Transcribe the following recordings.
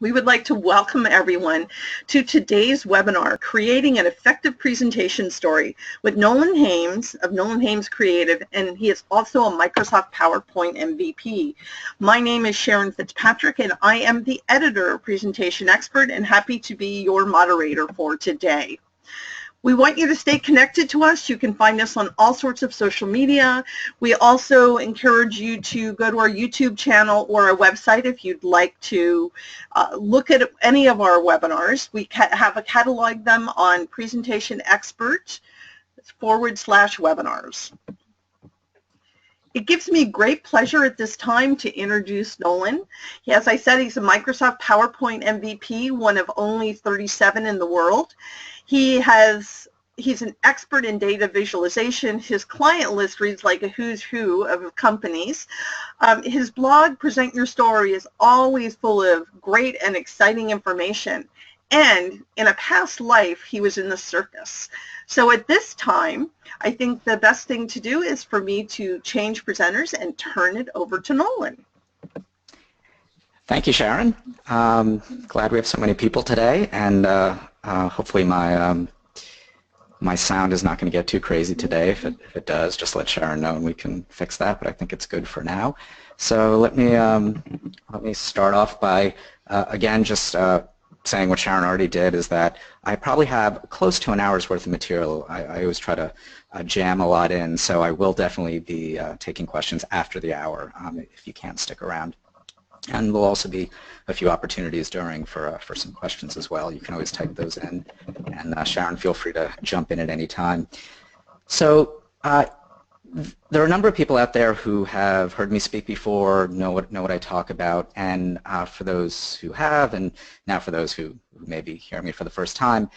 We would like to welcome everyone to today's webinar, Creating an Effective Presentation Story with Nolan Haims of Nolan Haims Creative, and he is also a Microsoft PowerPoint MVP. My name is Sharon Fitzpatrick, and I am the editor of Presentation Expert and happy to be your moderator for today. We want you to stay connected to us. You can find us on all sorts of social media. We also encourage you to go to our YouTube channel or our website if you'd like to look at any of our webinars. We have cataloged them on presentationexpert/webinars. It gives me great pleasure at this time to introduce Nolan. As I said, he's a Microsoft PowerPoint MVP, one of only 37 in the world. He's an expert in data visualization. His client list reads like a who's who of companies. His blog, Present Your Story, is always full of great and exciting information. And in a past life, he was in the circus. So at this time, I think the best thing to do is for me to change presenters and turn it over to Nolan. Thank you, Sharon. Glad we have so many people today, and hopefully my sound is not going to get too crazy today. If it does, just let Sharon know and we can fix that, but I think it's good for now. So let me start off by, again, just saying what Sharon already did, is that I probably have close to an hour's worth of material. I always try to jam a lot in, so I will definitely be taking questions after the hour if you can't stick around. And there'll also be a few opportunities during for some questions as well. You can always type those in, and Sharon, feel free to jump in at any time. So there are a number of people out there who have heard me speak before, know what I talk about, and for those who have, and now for those who may be hearing me for the first time,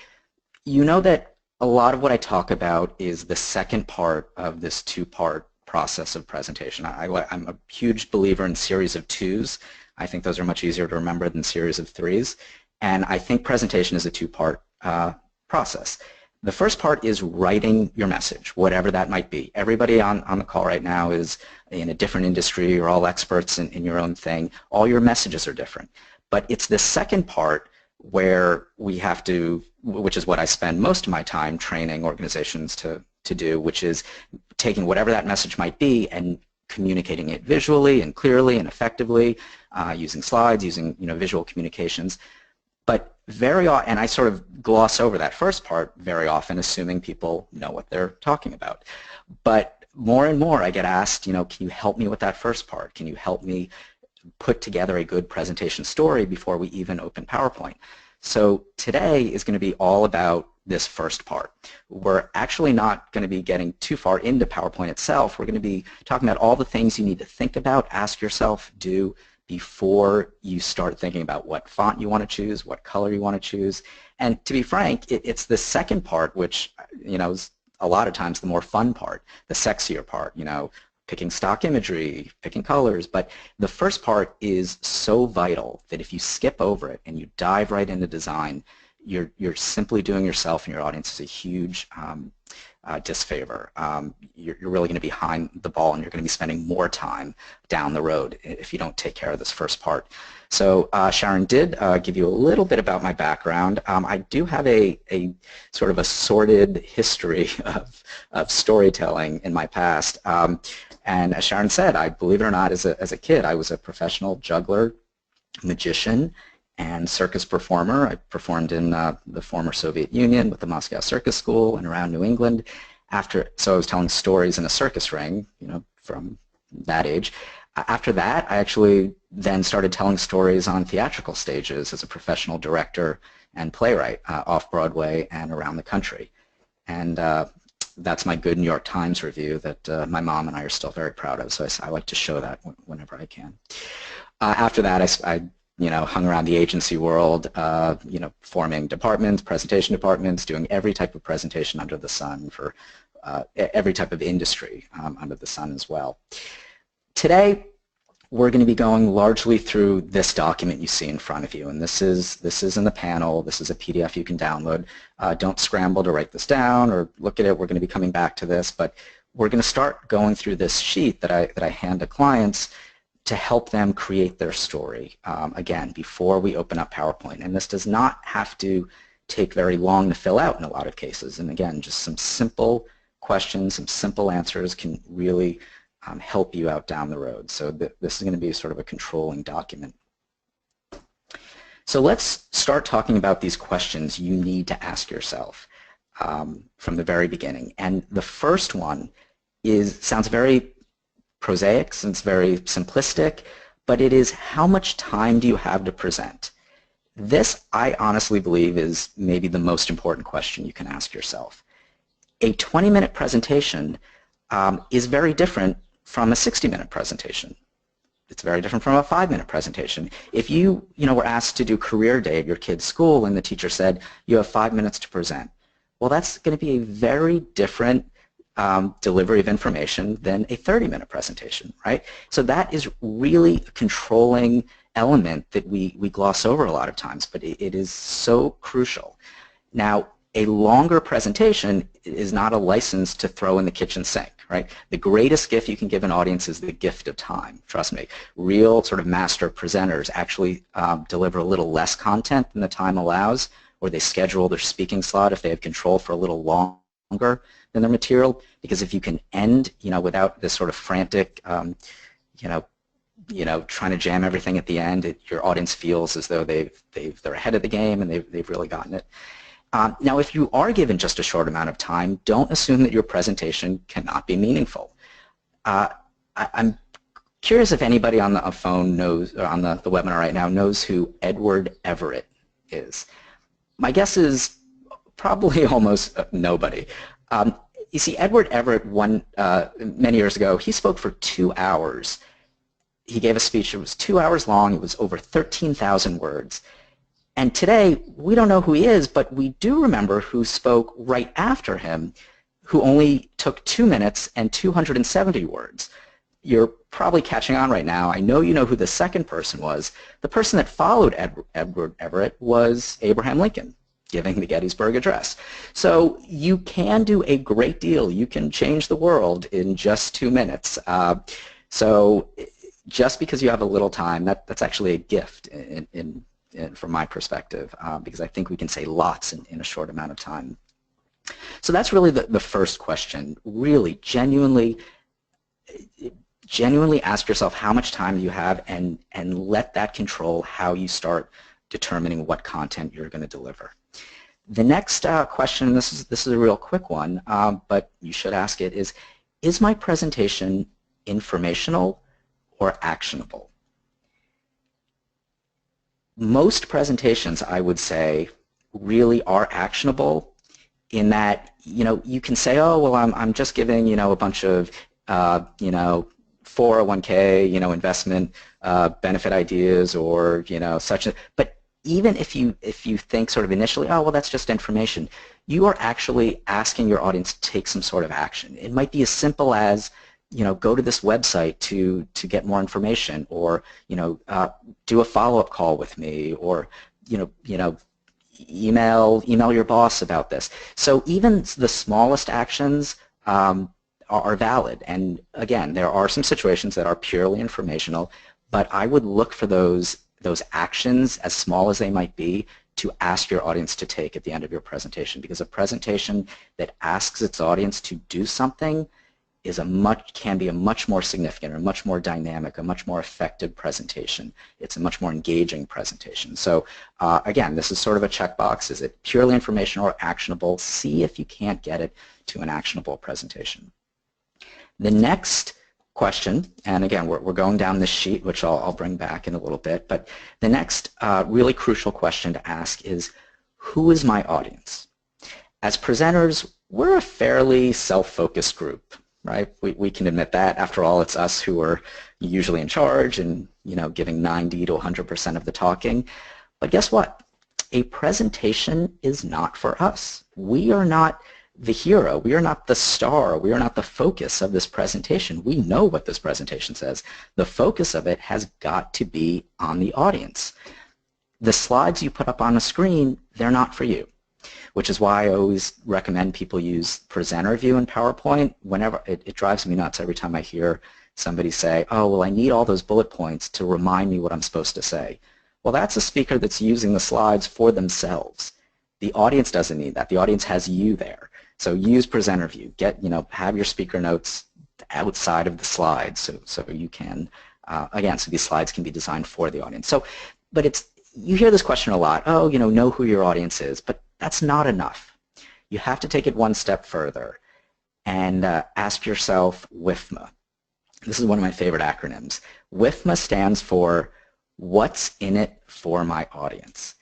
you know that a lot of what I talk about is the second part of this two-part process of presentation. I'm a huge believer in series of twos. I think those are much easier to remember than series of threes, and I think presentation is a two-part process. The first part is writing your message, whatever that might be. Everybody on the call right now is in a different industry. You're all experts in your own thing. All your messages are different. But it's the second part where we have to, which is what I spend most of my time training organizations to do, which is taking whatever that message might be and communicating it visually and clearly and effectively, using slides, using visual communications. But very often, and I sort of gloss over that first part very often, assuming people know what they're talking about. But more and more I get asked, can you help me with that first part? Can you help me put together a good presentation story before we even open PowerPoint? So today is going to be all about this first part. We're actually not going to be getting too far into PowerPoint itself. We're going to be talking about all the things you need to think about, ask yourself, do before you start thinking about what font you want to choose, what color you want to choose. And to be frank, it's the second part which, is a lot of times the more fun part, the sexier part, picking stock imagery, picking colors. But the first part is so vital that if you skip over it and you dive right into design, you're simply doing yourself and your audience a huge disfavor. You're really going to be behind the ball, and you're going to be spending more time down the road if you don't take care of this first part. So Sharon did give you a little bit about my background. I do have a sort of a sordid history of storytelling in my past. And as Sharon said, believe it or not, as a kid, I was a professional juggler, magician, and circus performer. I performed in the former Soviet Union with the Moscow Circus School and around New England. So I was telling stories in a circus ring, from that age. After that, I actually then started telling stories on theatrical stages as a professional director and playwright off-Broadway and around the country. And that's my good New York Times review that my mom and I are still very proud of, so I like to show that whenever I can. After that, I hung around the agency world, forming departments, presentation departments, doing every type of presentation under the sun for every type of industry under the sun as well. Today, we're going to be going largely through this document you see in front of you, and this is in the panel. This is a PDF you can download. Don't scramble to write this down or look at it. We're going to be coming back to this, but we're going to start going through this sheet that I hand to clients to help them create their story, again, before we open up PowerPoint. And this does not have to take very long to fill out in a lot of cases. And again, just some simple questions, some simple answers can really help you out down the road. So this is going to be sort of a controlling document. So let's start talking about these questions you need to ask yourself from the very beginning. And the first one sounds very prosaic, sounds very simplistic, but it is, how much time do you have to present? This, I honestly believe, is maybe the most important question you can ask yourself. A 20-minute presentation is very different from a 60-minute presentation. It's very different from a 5-minute presentation. If you were asked to do career day at your kid's school and the teacher said, you have 5 minutes to present, well, that's going to be a very different delivery of information than a 30-minute presentation, right? So that is really a controlling element that we gloss over a lot of times, but it is so crucial. Now, a longer presentation is not a license to throw in the kitchen sink, right? The greatest gift you can give an audience is the gift of time, trust me. Real sort of master presenters actually deliver a little less content than the time allows, or they schedule their speaking slot if they have control for a little longer than their material, because if you can end, without this sort of frantic, trying to jam everything at the end, your audience feels as though they're ahead of the game and they've really gotten it. Now, if you are given just a short amount of time, don't assume that your presentation cannot be meaningful. I'm curious if anybody on the phone knows, or on the webinar right now, knows who Edward Everett is. My guess is probably almost nobody. You see, Edward Everett, many years ago, he spoke for 2 hours. He gave a speech that was 2 hours long. It was over 13,000 words. And today, we don't know who he is, but we do remember who spoke right after him, who only took 2 minutes and 270 words. You're probably catching on right now. I know you know who the second person was. The person that followed Edward Everett was Abraham Lincoln, giving the Gettysburg Address. So you can do a great deal. You can change the world in just 2 minutes. So just because you have a little time, that's actually a gift from my perspective, because I think we can say lots in a short amount of time. So that's really the first question. Really, genuinely ask yourself how much time you have, and let that control how you start determining what content you're going to deliver. The next question, this is a real quick one, but you should ask it, is my presentation informational or actionable? Most presentations, I would say, really are actionable in that, you can say, oh, well, I'm just giving, a bunch of, 401k, investment benefit ideas, or, such. But even if you think sort of initially, oh, well, that's just information, you are actually asking your audience to take some sort of action. It might be as simple as, go to this website to get more information, or do a follow-up call with me, or email your boss about this. So even the smallest actions are valid. And again, there are some situations that are purely informational, but I would look for those actions, as small as they might be, to ask your audience to take at the end of your presentation, because a presentation that asks its audience to do something can be a much more significant, or much more dynamic, a much more effective presentation. It's a much more engaging presentation. So again, this is sort of a checkbox. Is it purely informational or actionable? See if you can't get it to an actionable presentation. The next question, and again, we're going down this sheet, which I'll bring back in a little bit, but the next really crucial question to ask is, who is my audience? As presenters, we're a fairly self-focused group, right? We can admit that. After all, it's us who are usually in charge and giving 90 to 100% of the talking. But guess what? A presentation is not for us. We are not the hero. We are not the star. We are not the focus of this presentation. We know what this presentation says. The focus of it has got to be on the audience. The slides you put up on the screen, they're not for you, which is why I always recommend people use presenter view in PowerPoint. Whenever it drives me nuts every time I hear somebody say, oh, well, I need all those bullet points to remind me what I'm supposed to say. Well, that's a speaker that's using the slides for themselves. The audience doesn't need that. The audience has you there. So use presenter view. Have your speaker notes outside of the slides so you can, again, so these slides can be designed for the audience. So, but you hear this question a lot, oh, know who your audience is, but that's not enough. You have to take it one step further and ask yourself WIFMA. This is one of my favorite acronyms. WIFMA stands for what's in it for my audience.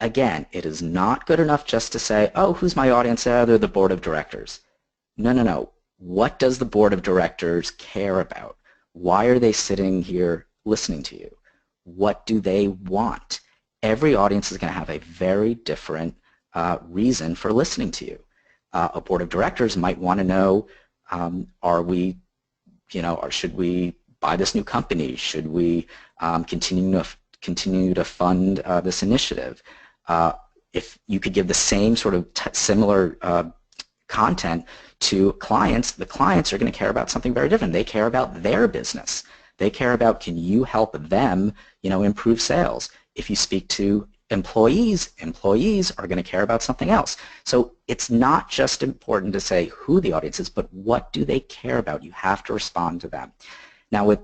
Again, it is not good enough just to say, oh, who's my audience? They're the board of directors. No. What does the board of directors care about? Why are they sitting here listening to you? What do they want? Every audience is going to have a very different reason for listening to you. A board of directors might want to know, should we buy this new company? Should we continue to fund this initiative? If you could give the same sort of similar content to clients, the clients are going to care about something very different. They care about their business. They care about, can you help them, improve sales? If you speak to employees are going to care about something else. So it's not just important to say who the audience is, but what do they care about? You have to respond to them. Now, with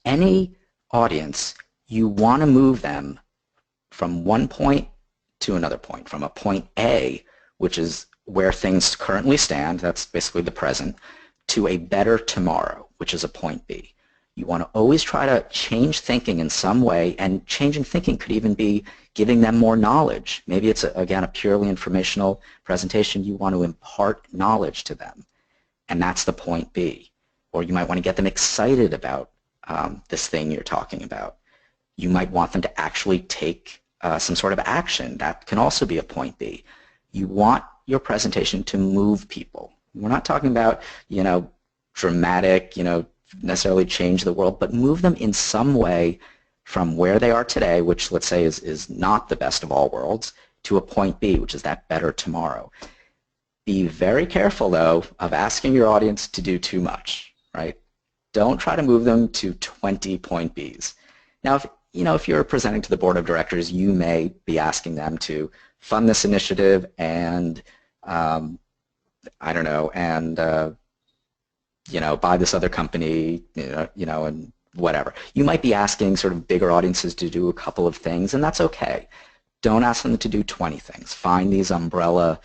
any audience, you want to move them from one point to another point, from a point A, which is where things currently stand, that's basically the present, to a better tomorrow, which is a point B. You want to always try to change thinking in some way, and changing thinking could even be giving them more knowledge. Maybe it's, again, a purely informational presentation. You want to impart knowledge to them, and that's the point B. Or you might want to get them excited about this thing you're talking about. You might want them to actually take some sort of action. That can also be a point B. You want your presentation to move people. We're not talking about, dramatic, necessarily change the world, but move them in some way from where they are today, which let's say is not the best of all worlds, to a point B, which is that better tomorrow. Be very careful, though, of asking your audience to do too much, right? Don't try to move them to 20 point Bs. Now, if you're presenting to the board of directors, you may be asking them to fund this initiative and, I don't know, and buy this other company, and whatever. You might be asking sort of bigger audiences to do a couple of things, and that's okay. Don't ask them to do 20 things. Find these umbrella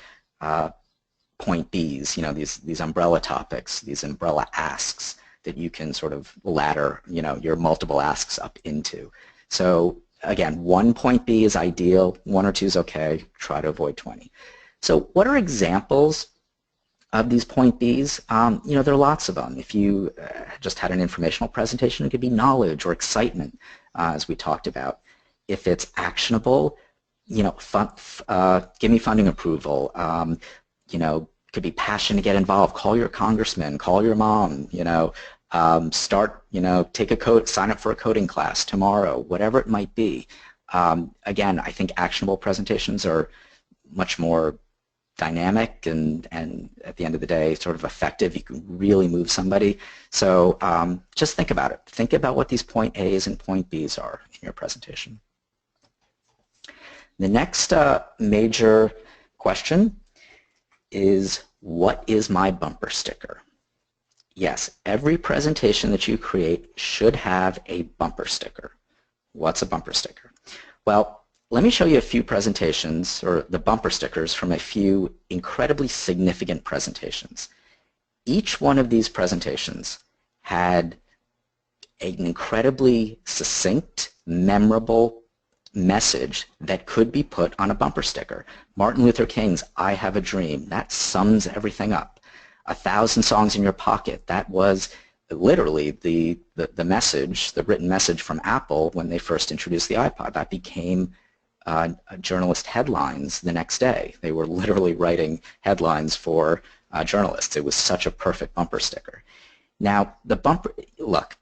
point Bs, these umbrella topics, these umbrella asks that you can sort of ladder, your multiple asks up into. So again, 1 point B is ideal, 1 or 2 is okay, try to avoid 20. So what are examples of these point Bs? There are lots of them. If you just had an informational presentation, it could be knowledge or excitement, as we talked about. If it's actionable, give me funding approval. Could be passion to get involved. Call your congressman, call your mom, sign up for a coding class tomorrow, whatever it might be. Again, I think actionable presentations are much more dynamic and at the end of the day sort of effective. You can really move somebody. So just think about it. Think about what these point A's and point B's are in your presentation. The next major question is, what is my bumper sticker? Yes, every presentation that you create should have a bumper sticker. What's a bumper sticker? Well, let me show you a few presentations, or the bumper stickers from a few incredibly significant presentations. Each one of these presentations had an incredibly succinct, memorable message that could be put on a bumper sticker. Martin Luther King's "I Have a Dream," that sums everything up. 1,000 Songs in Your Pocket, that was literally the message, the written message from Apple when they first introduced the iPod. That became journalist headlines the next day. They were literally writing headlines for journalists. It was such a perfect bumper sticker. Now, the bumper, look,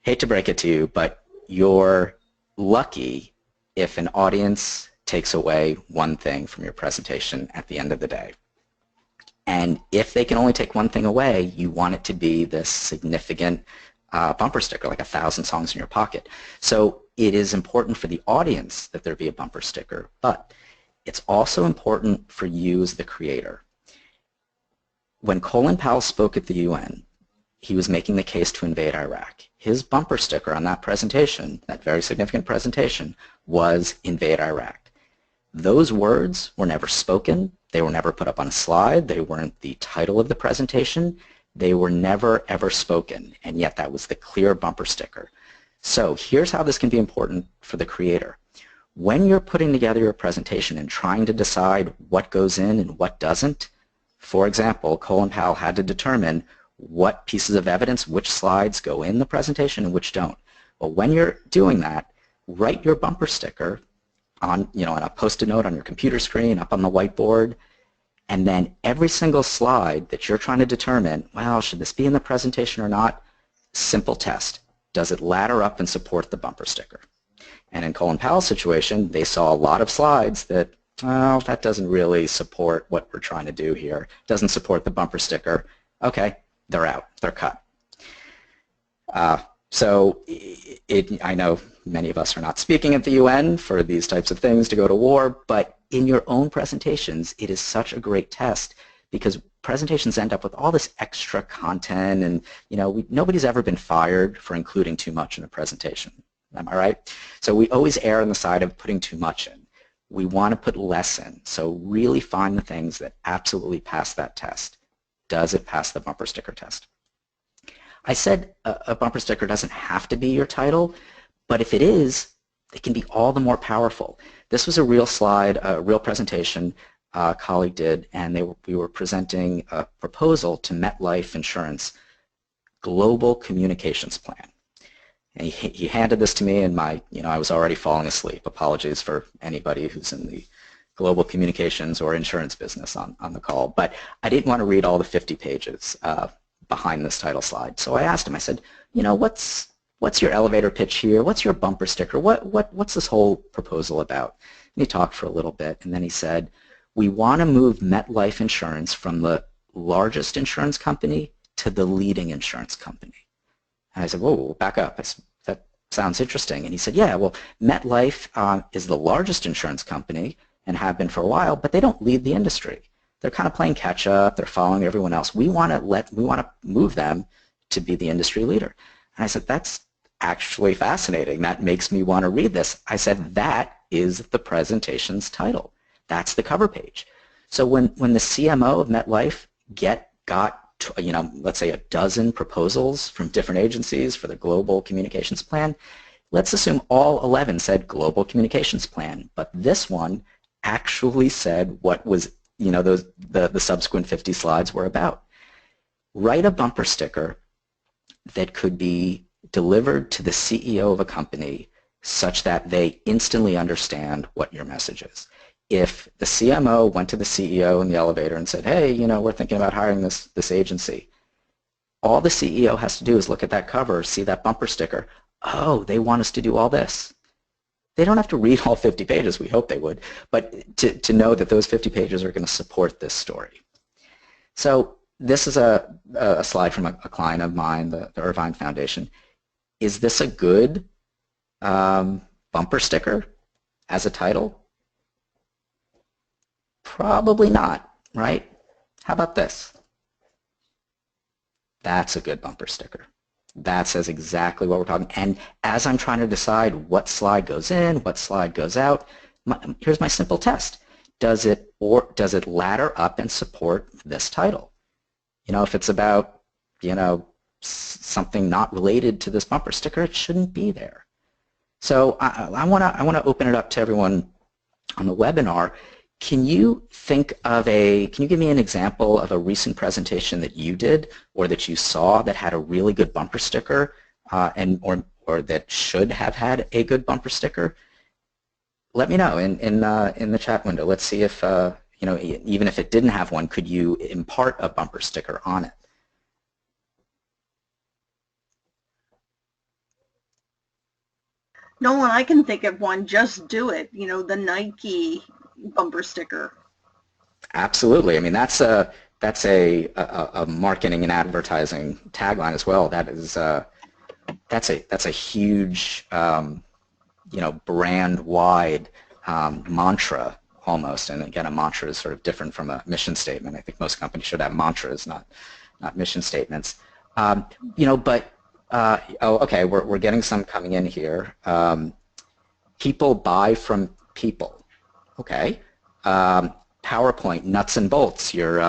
hate to break it to you, but you're lucky if an audience takes away one thing from your presentation at the end of the day. And if they can only take one thing away, you want it to be this significant bumper sticker, like 1,000 songs in your pocket. So it is important for the audience that there be a bumper sticker, but it's also important for you as the creator. When Colin Powell spoke at the UN, he was making the case to invade Iraq. His bumper sticker on that presentation, that very significant presentation, was invade Iraq. Those words were never spoken. They were never put up on a slide. They weren't the title of the presentation. They were never, ever spoken, and yet that was the clear bumper sticker. So here's how this can be important for the creator. When you're putting together your presentation and trying to decide what goes in and what doesn't, for example, Colin Powell had to determine what pieces of evidence, which slides go in the presentation and which don't. Well, when you're doing that, write your bumper sticker on, on a Post-it note on your computer screen, up on the whiteboard, and then every single slide that you're trying to determine, well, should this be in the presentation or not? Simple test. Does it ladder up and support the bumper sticker? And in Colin Powell's situation, they saw a lot of slides that, well, that doesn't really support what we're trying to do here. Doesn't support the bumper sticker. Okay, they're out. They're cut. So I know many of us are not speaking at the UN for these types of things to go to war, but in your own presentations, it is such a great test because presentations end up with all this extra content and, nobody's ever been fired for including too much in a presentation. Am I right? So we always err on the side of putting too much in. We want to put less in. So really find the things that absolutely pass that test. Does it pass the bumper sticker test? I said a bumper sticker doesn't have to be your title, but if it is, it can be all the more powerful. This was a real slide, a real presentation a colleague did, and we were presenting a proposal to MetLife Insurance Global Communications Plan. And he handed this to me, and I was already falling asleep. Apologies for anybody who's in the global communications or insurance business on the call, but I didn't want to read all the 50 pages behind this title slide. So I asked him, I said, what's your elevator pitch here? What's your bumper sticker? What's this whole proposal about? And he talked for a little bit, and then he said, we want to move MetLife Insurance from the largest insurance company to the leading insurance company. And I said, whoa, back up. That sounds interesting. And he said, yeah, well, MetLife is the largest insurance company and have been for a while, but they don't lead the industry. They're kind of playing catch up. They're following everyone else. We want to move them to be the industry leader. And I said, that's actually fascinating. That makes me want to read this. I said, that is the presentation's title. That's the cover page. So when the CMO of MetLife got let's say a dozen proposals from different agencies for the global communications plan, let's assume all 11 said global communications plan, but this one actually said what was the subsequent 50 slides were about. Write a bumper sticker that could be delivered to the CEO of a company such that they instantly understand what your message is. If the CMO went to the CEO in the elevator and said, hey, we're thinking about hiring this agency, all the CEO has to do is look at that cover, see that bumper sticker, oh, they want us to do all this. They don't have to read all 50 pages, we hope they would, but to know that those 50 pages are going to support this story. So this is a slide from a client of mine, the Irvine Foundation. Is this a good bumper sticker as a title? Probably not, right? How about this? That's a good bumper sticker. That says exactly what we're talking. And as I'm trying to decide what slide goes in, what slide goes out, here's my simple test. Does it ladder up and support this title? If it's about, something not related to this bumper sticker, it shouldn't be there. So I want to open it up to everyone on the webinar. Can you give me an example of a recent presentation that you did or that you saw that had a really good bumper sticker or that should have had a good bumper sticker? Let me know in the chat window. Let's see if, even if it didn't have one, could you impart a bumper sticker on it? Nolan, I can think of one. Just do it. The Nike bumper sticker. Absolutely. I mean, that's that's a marketing and advertising tagline as well. That is that's a huge brand-wide mantra almost. And again, a mantra is sort of different from a mission statement. I think most companies should have mantras, not mission statements. But okay, we're getting some coming in here. People buy from people. Okay. PowerPoint, nuts and bolts. You're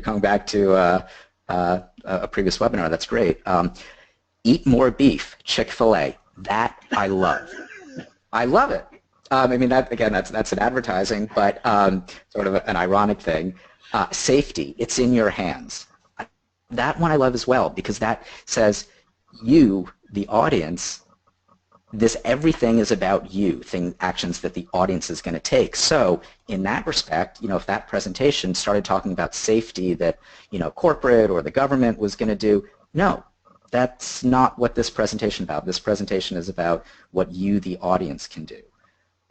coming back to a previous webinar. That's great. Eat more beef, Chick-fil-A. That I love. I love it. I mean, that again, that's an advertising, but sort of an ironic thing. Safety, it's in your hands. That one I love as well, because that says you, the audience, everything is about you, actions that the audience is going to take. So in that respect, if that presentation started talking about safety that, corporate or the government was going to do, no, that's not what this presentation is about. This presentation is about what you, the audience, can do.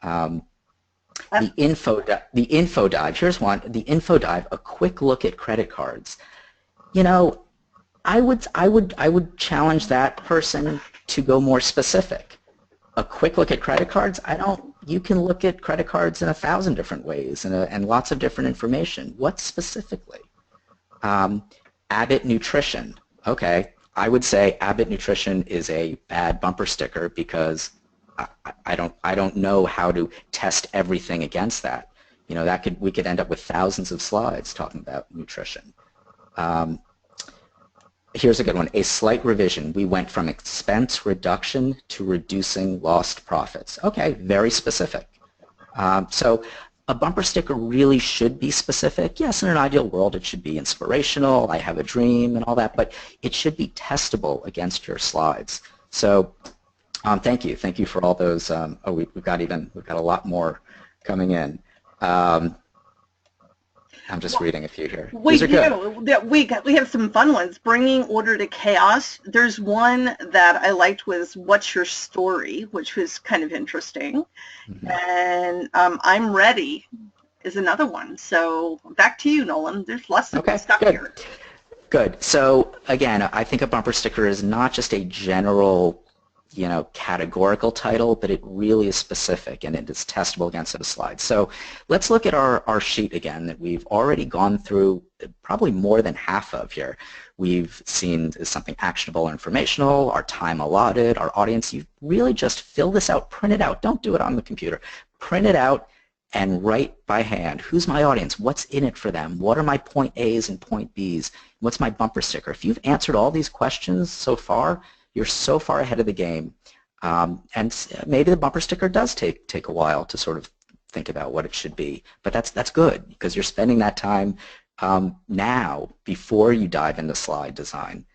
The info dive, here's one, the info dive, a quick look at credit cards. I would challenge that person to go more specific. A quick look at credit cards, you can look at credit cards in 1,000 different ways and lots of different information. What specifically? Abbott Nutrition. Okay, I would say Abbott Nutrition is a bad bumper sticker because I don't know how to test everything against that. We could end up with thousands of slides talking about nutrition. Here's a good one, a slight revision. We went from expense reduction to reducing lost profits. Okay, very specific. So a bumper sticker really should be specific. Yes, in an ideal world, it should be inspirational, I have a dream and all that, but it should be testable against your slides. So thank you. Thank you for all those. We've got a lot more coming in. I'm just reading a few here. We have some fun ones. Bringing order to chaos. There's one that I liked was "What's your story," which was kind of interesting. Mm-hmm. And I'm ready is another one. So back to you, Nolan. There's lots of good stuff here. Good. So again, I think a bumper sticker is not just a general categorical title, but it really is specific and it is testable against a slide. So let's look at our sheet again that we've already gone through probably more than half of here. We've seen is something actionable or informational, our time allotted, our audience. You really just fill this out, print it out. Don't do it on the computer. Print it out and write by hand. Who's my audience? What's in it for them? What are my point A's and point B's? What's my bumper sticker? If you've answered all these questions so far, you're so far ahead of the game, and maybe the bumper sticker does take a while to sort of think about what it should be, but that's good because you're spending that time now before you dive into slide design.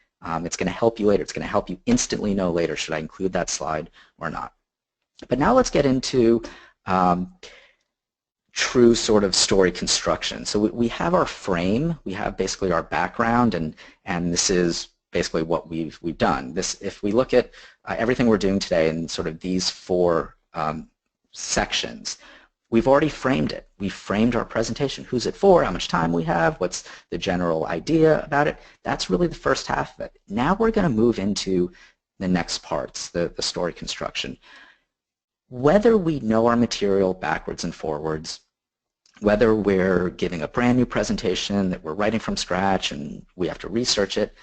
It's going to help you later. It's going to help you instantly know later, should I include that slide or not? But now let's get into true sort of story construction. So we have our frame, we have basically our background, and this is basically what we've done. If we look at everything we're doing today in sort of these four sections, we've already framed it. We framed our presentation. Who's it for? How much time we have? What's the general idea about it? That's really the first half of it. Now we're going to move into the next parts, the story construction. Whether we know our material backwards and forwards, whether we're giving a brand new presentation that we're writing from scratch and we have to research it,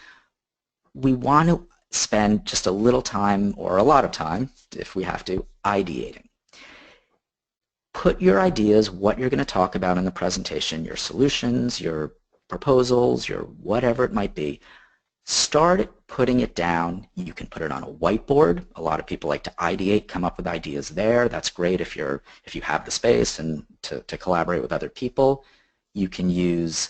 we want to spend just a little time or a lot of time, if we have to, ideating. Put your ideas, what you're going to talk about in the presentation, your solutions, your proposals, your whatever it might be. Start putting it down. You can put it on a whiteboard. A lot of people like to ideate, come up with ideas there. That's great if you have the space and to collaborate with other people. You can use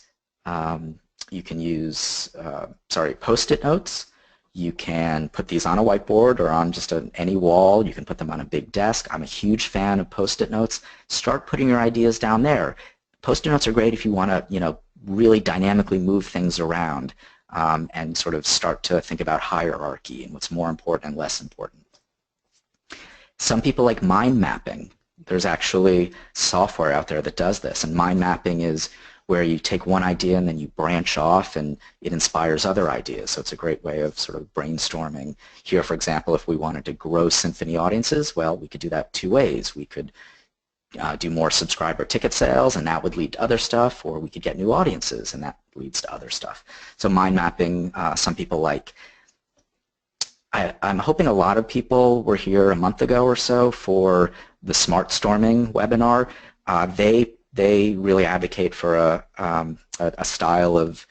Post-it notes. You can put these on a whiteboard or on just any wall. You can put them on a big desk. I'm a huge fan of Post-it notes. Start putting your ideas down there. Post-it notes are great if you want to, really dynamically move things around and sort of start to think about hierarchy and what's more important and less important. Some people like mind mapping. There's actually software out there that does this, and mind mapping is where you take one idea and then you branch off and it inspires other ideas. So it's a great way of sort of brainstorming. Here, for example, if we wanted to grow symphony audiences, well, we could do that two ways. We could do more subscriber ticket sales, and that would lead to other stuff, or we could get new audiences, and that leads to other stuff. So mind mapping, some people like. I'm hoping a lot of people were here a month ago or so for the Smart Storming webinar. They really advocate for a style of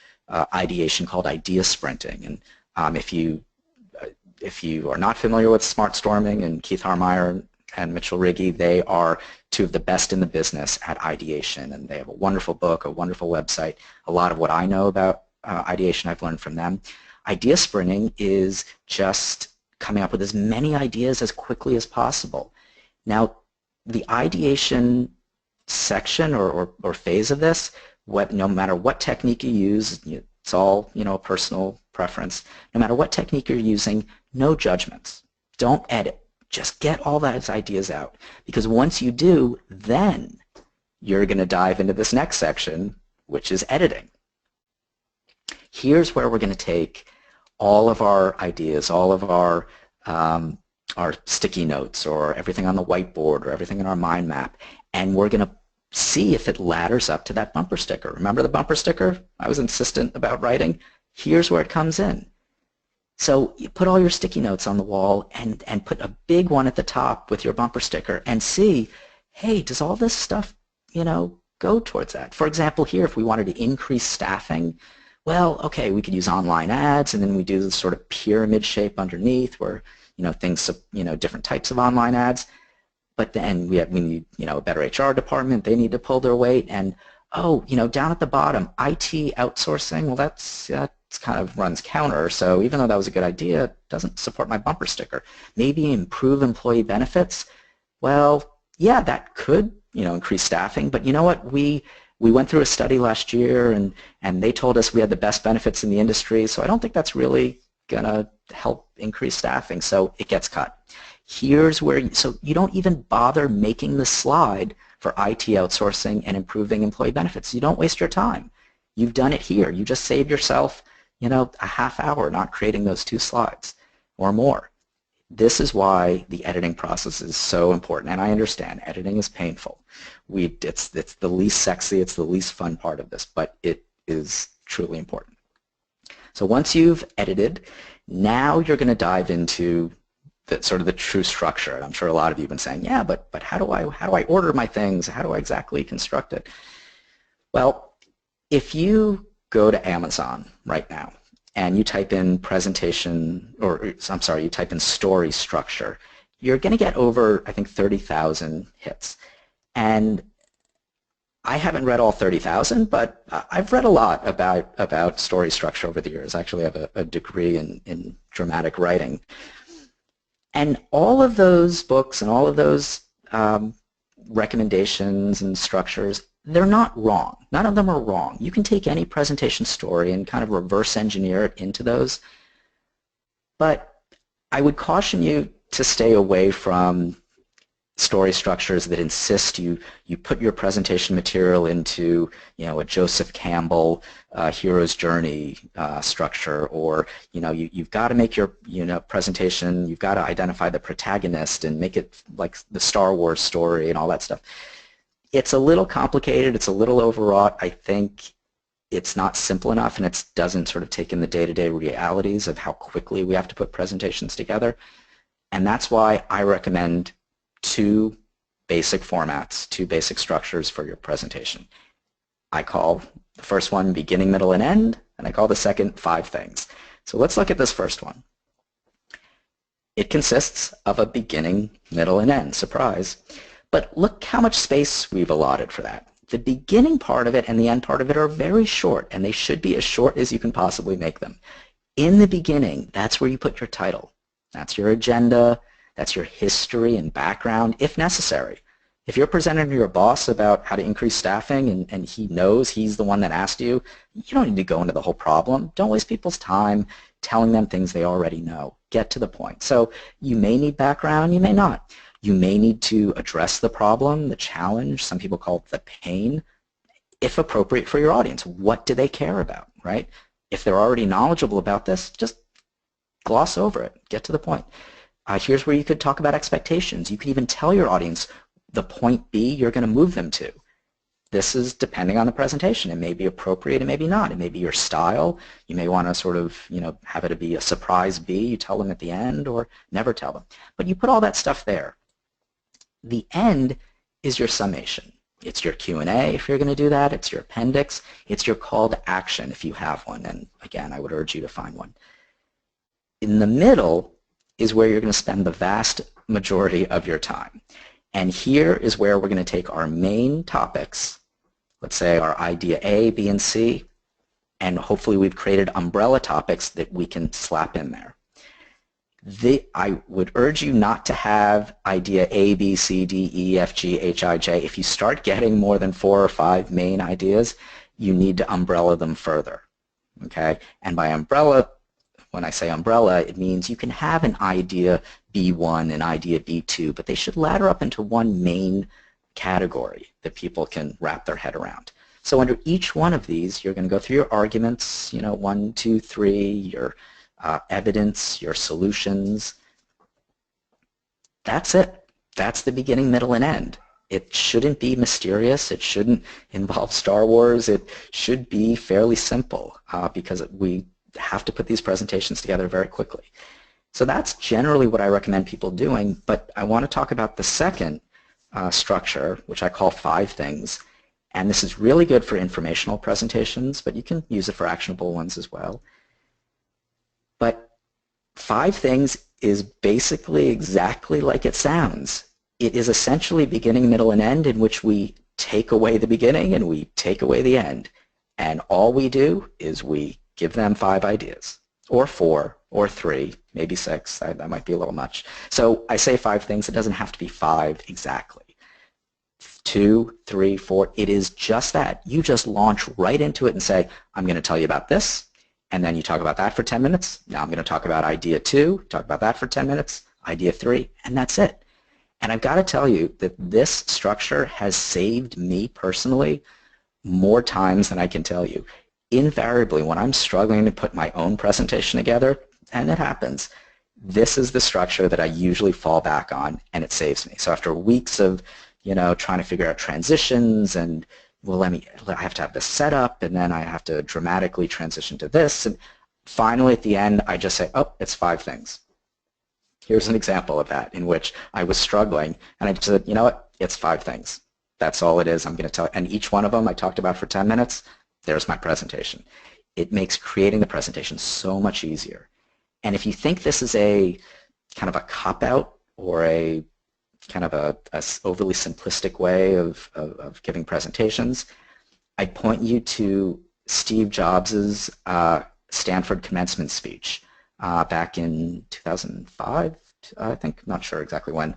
ideation called idea sprinting. And if you are not familiar with Smart Storming, and Keith Harmeyer and Mitchell Riggi, they are two of the best in the business at ideation, and they have a wonderful book, a wonderful website. A lot of what I know about ideation I've learned from them. Idea sprinting is just coming up with as many ideas as quickly as possible. Now, the ideation section or phase of this, no matter what technique you use, it's all a personal preference. No matter what technique you're using, no judgments. Don't edit. Just get all those ideas out, because once you do, then you're going to dive into this next section, which is editing. Here's where we're going to take all of our ideas, all of our sticky notes, or everything on the whiteboard, or everything in our mind map, and we're going to see if it ladders up to that bumper sticker. Remember the bumper sticker I was insistent about writing? Here's where it comes in. So you put all your sticky notes on the wall and put a big one at the top with your bumper sticker and see, hey, does all this stuff, go towards that? For example, here, if we wanted to increase staffing, well, okay, we could use online ads, and then we do this sort of pyramid shape underneath where, things, different types of online ads. But then we need, a better HR department. They need to pull their weight. And, down at the bottom, IT outsourcing, well, that's kind of runs counter. So even though that was a good idea, it doesn't support my bumper sticker. Maybe improve employee benefits. Well, yeah, that could, increase staffing. But you know what? We went through a study last year, and they told us we had the best benefits in the industry. So I don't think that's really going to help increase staffing. So it gets cut. Here's where, so you don't even bother making the slide for IT outsourcing and improving employee benefits. You don't waste your time. You've done it here. You just saved yourself, a half hour not creating those two slides or more. This is why the editing process is so important. And I understand editing is painful. It's the least sexy, it's the least fun part of this, but it is truly important. So once you've edited, now you're going to dive into the true structure. And I'm sure a lot of you have been saying, yeah, but how do I order my things? How do I exactly construct it? Well, if you go to Amazon right now and you type in you type in story structure, you're going to get over, I think, 30,000 hits. And I haven't read all 30,000, but I've read a lot about story structure over the years. I actually have a degree in dramatic writing. And all of those books and all of those recommendations and structures, they're not wrong. None of them are wrong. You can take any presentation story and kind of reverse engineer it into those. But I would caution you to stay away from story structures that insist you put your presentation material into a Joseph Campbell hero's journey structure, or you've got to make your presentation, you've got to identify the protagonist and make it like the Star Wars story and all that stuff. It's a little complicated, it's a little overwrought. I think it's not simple enough, and it doesn't sort of take in the day-to-day realities of how quickly we have to put presentations together. And that's why I recommend two basic formats, two basic structures for your presentation. I call the first one beginning, middle, and end, and I call the second 5 things. So let's look at this first one. It consists of a beginning, middle, and end. Surprise. But look how much space we've allotted for that. The beginning part of it and the end part of it are very short, and they should be as short as you can possibly make them. In the beginning, that's where you put your title. That's your agenda. That's your history and background, if necessary. If you're presenting to your boss about how to increase staffing and he knows he's the one that asked you, you don't need to go into the whole problem. Don't waste people's time telling them things they already know. Get to the point. So you may need background, you may not. You may need to address the problem, the challenge. Some people call it the pain. if appropriate for your audience. What do they care about, right? If they're already knowledgeable about this, just gloss over it. Get to the point. Here's where you could talk about expectations. You could even tell your audience the point B you're going to move them to. This is depending on the presentation. It may be appropriate, it may be not. It may be your style. You may want to sort of, have it be a surprise B. You tell them at the end or never tell them. But you put all that stuff there. The end is your summation. It's your Q&A if you're going to do that. It's your appendix. It's your call to action if you have one. And again, I would urge you to find one. In the middle is where you're going to spend the vast majority of your time. And here is where we're going to take our main topics, let's say our idea A, B, and C, and hopefully we've created umbrella topics that we can slap in there. I would urge you not to have idea A, B, C, D, E, F, G, H, I, J. If you start getting more than 4 or 5 main ideas, you need to umbrella them further. Okay? And by umbrella, when I say umbrella, it means you can have an idea B1 and idea B2, but they should ladder up into one main category that people can wrap their head around. So under each one of these, you're going to go through your arguments, 1, 2, 3, your evidence, your solutions. That's it. That's the beginning, middle, and end. It shouldn't be mysterious. It shouldn't involve Star Wars. It should be fairly simple because we have to put these presentations together very quickly. So that's generally what I recommend people doing, but I want to talk about the second structure, which I call 5 things. And this is really good for informational presentations, but you can use it for actionable ones as well. But 5 things is basically exactly like it sounds. It is essentially beginning, middle, and end in which we take away the beginning and we take away the end. And all we do is we give them 5 ideas, or 4, or 3, maybe 6. That might be a little much. So I say 5 things. It doesn't have to be 5 exactly. 2, 3, 4. It is just that. You just launch right into it and say, I'm going to tell you about this, and then you talk about that for 10 minutes. Now I'm going to talk about idea 2, talk about that for 10 minutes, idea 3, and that's it. And I've got to tell you that this structure has saved me personally more times than I can tell you. Invariably, when I'm struggling to put my own presentation together, and it happens, this is the structure that I usually fall back on, and it saves me. So after weeks of, trying to figure out transitions and, well, I have to have this set up, and then I have to dramatically transition to this, and finally at the end, I just say, oh, it's 5 things. Here's an example of that in which I was struggling, and I just said, you know what, it's 5 things. That's all it is. I'm going to tell, and each one of them I talked about for 10 minutes. There's my presentation. It makes creating the presentation so much easier. And if you think this is a kind of a cop-out or a kind of a overly simplistic way of giving presentations, I'd point you to Steve Jobs' Stanford commencement speech back in 2005, I think, not sure exactly when.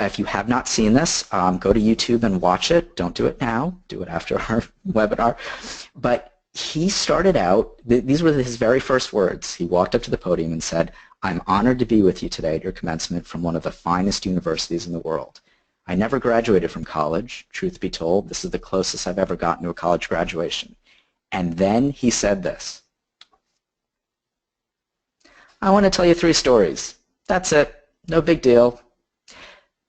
If you have not seen this, go to YouTube and watch it. Don't do it now. Do it after our webinar. But he started out, these were his very first words. He walked up to the podium and said, I'm honored to be with you today at your commencement from one of the finest universities in the world. I never graduated from college. Truth be told, this is the closest I've ever gotten to a college graduation. And then he said this. I want to tell you 3 stories. That's it. No big deal.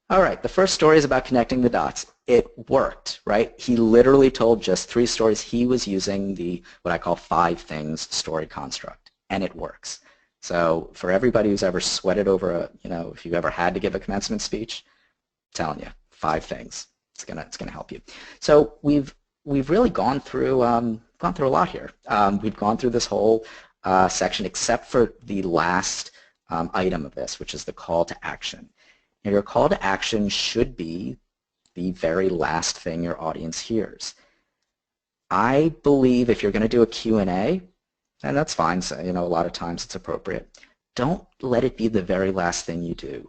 All right, the first story is about connecting the dots. It worked, right? He literally told just 3 stories. He was using the what I call 5 things story construct, and it works. So for everybody who's ever sweated over a, if you've ever had to give a commencement speech, I'm telling you, 5 things. It's gonna help you. So we've really gone through a lot here. We've gone through this whole section except for the last item of this, which is the call to action. Now, your call to action should be the very last thing your audience hears. I believe if you're going to do a Q&A, and that's fine, so, a lot of times it's appropriate, don't let it be the very last thing you do.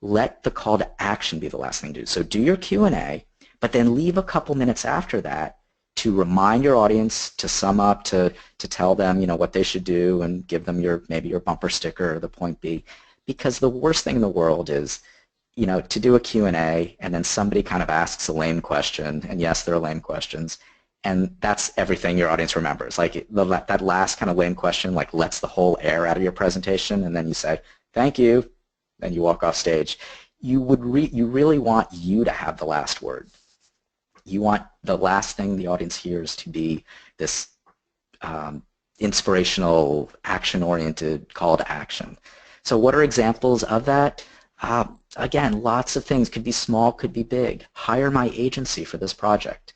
Let the call to action be the last thing you do. So do your Q&A, but then leave a couple minutes after that to remind your audience, to sum up, to tell them, what they should do and give them maybe your bumper sticker or the point B. Because the worst thing in the world is to do a Q&A and then somebody kind of asks a lame question, and yes, there are lame questions, And that's everything your audience remembers. Like that last kind of lame question, like lets the whole air out of your presentation, and then you say, thank you, then you walk off stage. You really want you to have the last word. You want the last thing the audience hears to be this inspirational, action-oriented call to action. So what are examples of that? Again, lots of things. Could be small, could be big. Hire my agency for this project.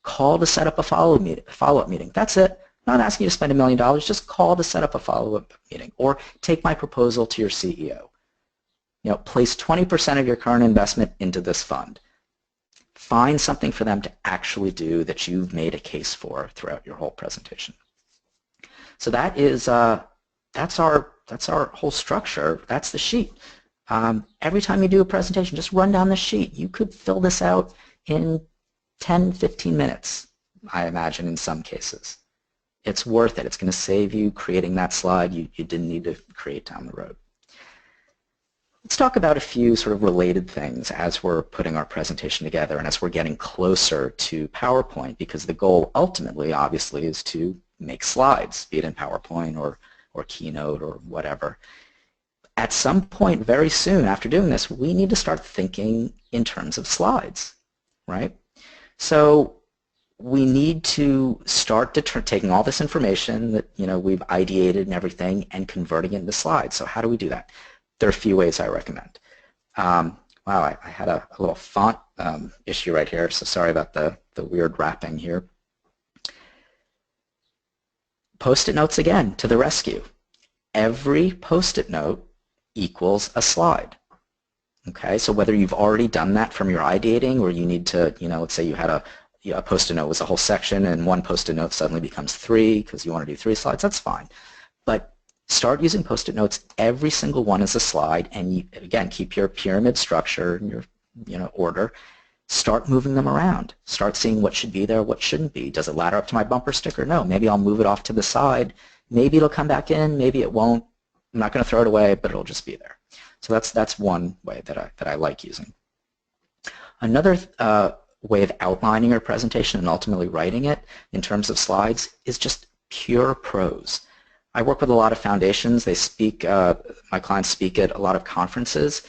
Call to set up a follow-up meeting. That's it. I'm not asking you to spend $1 million. Just call to set up a follow-up meeting. Or take my proposal to your CEO. You know, place 20% of your current investment into this fund. Find something for them to actually do that you've made a case for throughout your whole presentation. So that is that's our whole structure. That's the sheet. Every time you do a presentation, just run down the sheet. You could fill this out in 10, 15 minutes, I imagine, in some cases. It's worth it. It's going to save you creating that slide you didn't need to create down the road. Let's talk about a few sort of related things as we're putting our presentation together and as we're getting closer to PowerPoint, because the goal ultimately, obviously, is to make slides, be it in PowerPoint or Keynote or whatever. At some point very soon after doing this, we need to start thinking in terms of slides, right? So we need to start taking all this information that we've ideated and everything and converting it into slides. So how do we do that? There are a few ways I recommend. Wow, I had a little font issue right here, so sorry about the weird wrapping here. Post-it notes again to the rescue. Every post-it note equals a slide. Okay, so whether you've already done that from your ideating or you need to, let's say you had a post-it note was a whole section and one post-it note suddenly becomes 3 because you want to do 3 slides, that's fine. But start using post-it notes. Every single one is a slide, and you, again, keep your pyramid structure and your order. Start moving them around. Start seeing what should be there, what shouldn't be. Does it ladder up to my bumper sticker? No. Maybe I'll move it off to the side. Maybe it'll come back in. Maybe it won't. I'm not going to throw it away, but it'll just be there. So that's one way that I like using. Another way of outlining your presentation and ultimately writing it in terms of slides is just pure prose. I work with a lot of foundations. They speak, my clients speak at a lot of conferences,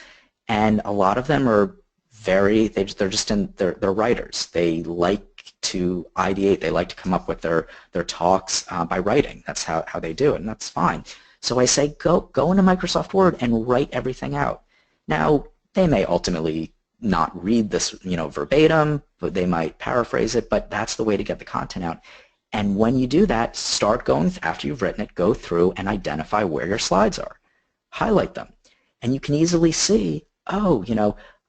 and a lot of them are they're writers. They like to ideate. They like to come up with their talks by writing. That's how they do it, and that's fine. So I say go into Microsoft Word and write everything out. Now, they may ultimately not read this verbatim, but they might paraphrase it, but that's the way to get the content out. And when you do that, start going, after you've written it, go through and identify where your slides are. Highlight them. And you can easily see, oh,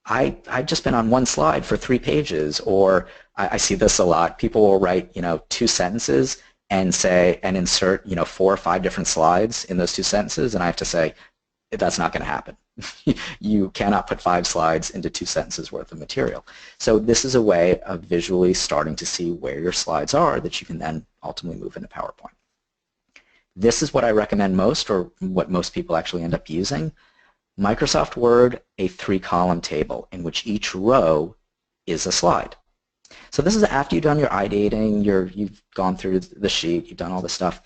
I've just been on one slide for 3 pages, or I see this a lot. People will write, 2 sentences and say, and insert, 4 or 5 different slides in those 2 sentences, and I have to say, that's not going to happen. You cannot put 5 slides into 2 sentences worth of material. So this is a way of visually starting to see where your slides are that you can then ultimately move into PowerPoint. This is what I recommend most, or what most people actually end up using. Microsoft Word, a 3-column table in which each row is a slide. So this is after you've done your ideating, you've gone through the sheet, you've done all this stuff.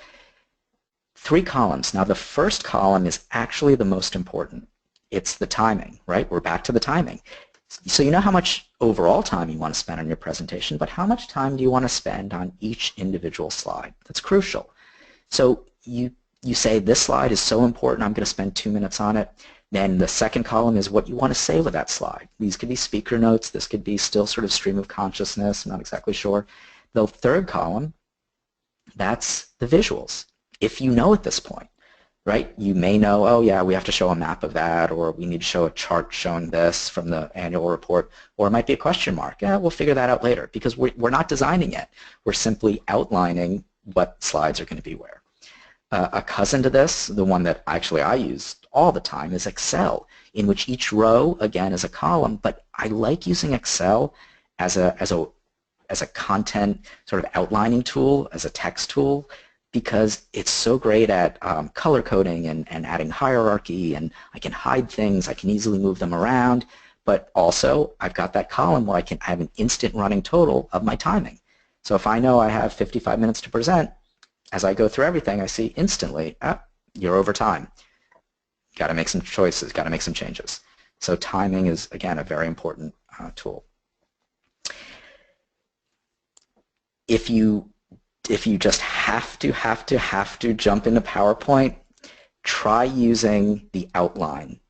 3 columns. Now the first column is actually the most important. It's the timing, right? We're back to the timing. So you know how much overall time you want to spend on your presentation, but how much time do you want to spend on each individual slide? That's crucial. So you say this slide is so important, I'm going to spend 2 minutes on it. Then the second column is what you want to say with that slide. These could be speaker notes. This could be still sort of stream of consciousness. I'm not exactly sure. The third column, that's the visuals. If you know at this point, right, you may know, oh yeah, we have to show a map of that, or we need to show a chart showing this from the annual report, or it might be a question mark. Yeah, we'll figure that out later, because we're not designing it. We're simply outlining what slides are going to be where. A cousin to this, the one that actually I use all the time, is Excel, in which each row, again, is a column, but I like using Excel as a content sort of outlining tool, as a text tool, because it's so great at color coding and adding hierarchy, and I can hide things, I can easily move them around, but also I've got that column where I have an instant running total of my timing. So if I know I have 55 minutes to present, as I go through everything, I see instantly, you're over time. Got to make some choices, got to make some changes. So timing is, again, a very important tool. If you just have to jump into PowerPoint, try using the outline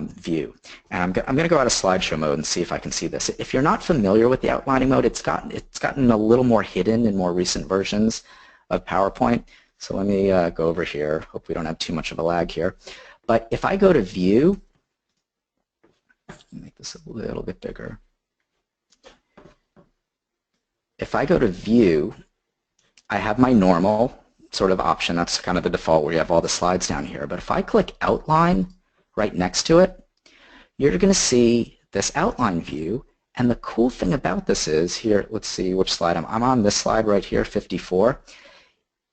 view. And I'm going to go out of slideshow mode and see if I can see this. If you're not familiar with the outlining mode, it's gotten a little more hidden in more recent versions of PowerPoint. So let me go over here. Hope we don't have too much of a lag here. But if I go to View, make this a little bit bigger. If I go to View, I have my normal sort of option. That's kind of the default where you have all the slides down here. But if I click Outline right next to it, you're going to see this outline view. And the cool thing about this is here, let's see which slide I'm on this slide right here, 54.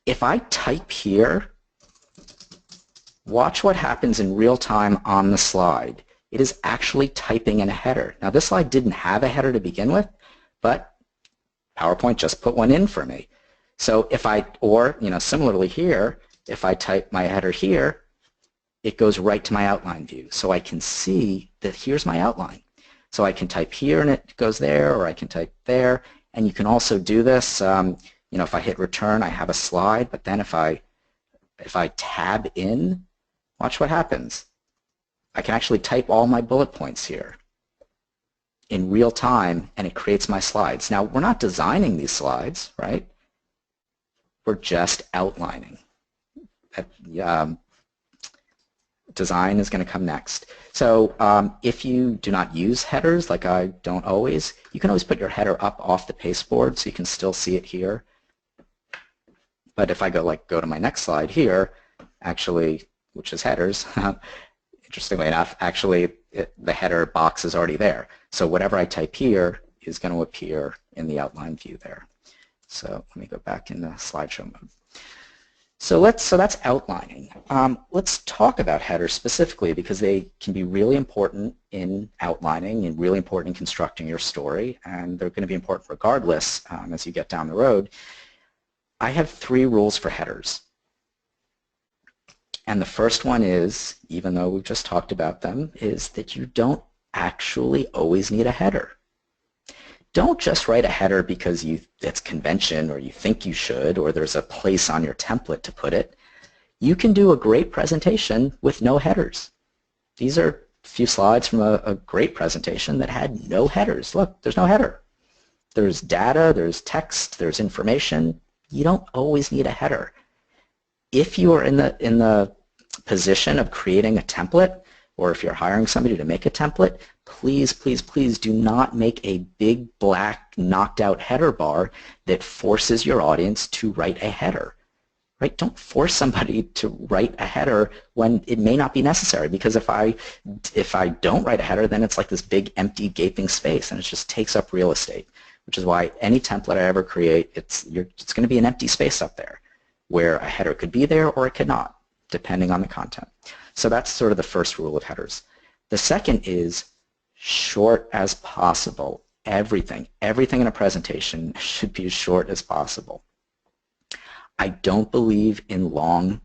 If I type here, watch what happens in real time on the slide. It is actually typing in a header. Now this slide didn't have a header to begin with, but PowerPoint just put one in for me. So if similarly here, if I type my header here, it goes right to my outline view. So I can see that here's my outline. So I can type here and it goes there, or I can type there. And you can also do this, if I hit return, I have a slide, but then if I tab in, watch what happens. I can actually type all my bullet points here in real time, and it creates my slides. Now, we're not designing these slides, right? We're just outlining. Design is going to come next. So if you do not use headers, like I don't always, you can always put your header up off the pasteboard so you can still see it here. But if I go to my next slide here, actually, which is headers, interestingly enough, actually the header box is already there. So whatever I type here is going to appear in the outline view there. So let me go back into slideshow mode. So that's outlining. Let's talk about headers specifically because they can be really important in outlining and really important in constructing your story, and they're going to be important regardless as you get down the road. I have 3 rules for headers. And the first one is, even though we've just talked about them, is that you don't actually always need a header. Don't just write a header because it's convention or you think you should or there's a place on your template to put it. You can do a great presentation with no headers. These are a few slides from a great presentation that had no headers. Look, there's no header. There's data, there's text, there's information. You don't always need a header. If you are in the position of creating a template, or if you're hiring somebody to make a template, please, please, please do not make a big black knocked out header bar that forces your audience to write a header. Right? Don't force somebody to write a header when it may not be necessary, because if I don't write a header, then it's like this big empty gaping space and it just takes up real estate, which is why any template I ever create, it's going to be an empty space up there where a header could be there or it could not, depending on the content. So that's sort of the first rule of headers. The second is short as possible. Everything in a presentation should be as short as possible. I don't believe in long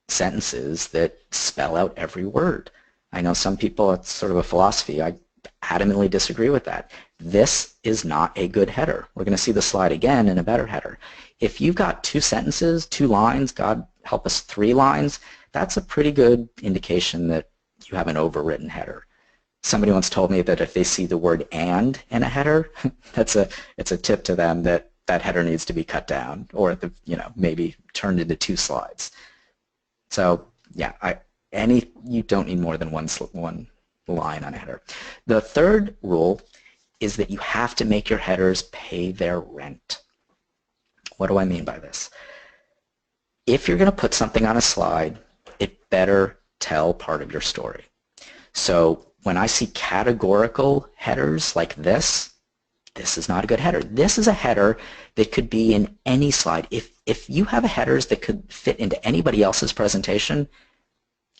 sentences that spell out every word. I know some people, it's sort of a philosophy. I adamantly disagree with that. This is not a good header. We're going to see the slide again in a better header. If you've got 2 sentences, 2 lines, God help us 3 lines, that's a pretty good indication that you have an overwritten header. Somebody once told me that if they see the word "and" in a header, it's a tip to them that that header needs to be cut down or maybe turned into 2 slides. So yeah, you don't need more than one line on a header. The third rule is that you have to make your headers pay their rent. What do I mean by this? If you're going to put something on a slide, it better tell part of your story. So when I see categorical headers like this is not a good header. This is a header that could be in any slide. If you have headers that could fit into anybody else's presentation,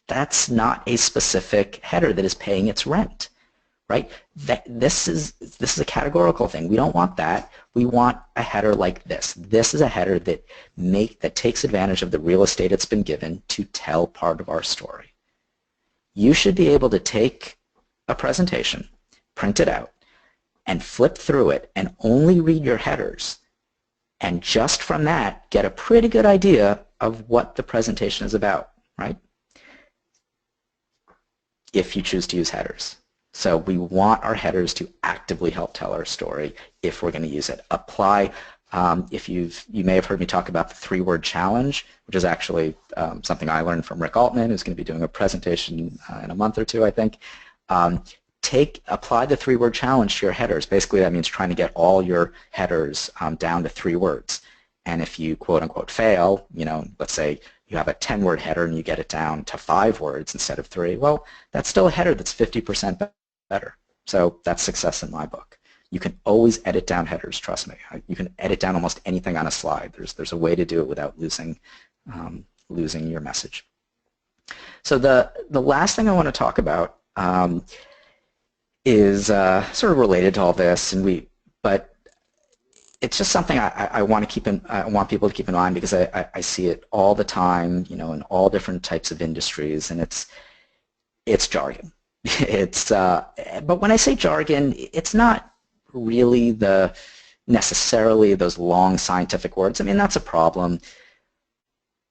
that's not a specific header that is paying its rent, right? This is a categorical thing. We don't want that. We want a header like this. This is a header that takes advantage of the real estate it's been given to tell part of our story. You should be able to take a presentation, print it out, and flip through it and only read your headers, and just from that get a pretty good idea of what the presentation is about, right? If you choose to use headers. So we want our headers to actively help tell our story if we're going to use it. Apply, you may have heard me talk about the 3-word challenge, which is actually something I learned from Rick Altman, who's going to be doing a presentation in a month or two, I think. Apply the 3-word challenge to your headers. Basically, that means trying to get all your headers down to 3 words. And if you quote-unquote fail, let's say you have a 10-word header and you get it down to 5 words instead of 3, well, that's still a header that's 50% better. So that's success in my book. You can always edit down headers, trust me. You can edit down almost anything on a slide. There's a way to do it without losing your message. So the last thing I want to talk about is sort of related to all this, but it's just something I want people to keep in mind, because I see it all the time, in all different types of industries, and it's jargon. But when I say jargon, it's not really necessarily those long scientific words. I mean, that's a problem,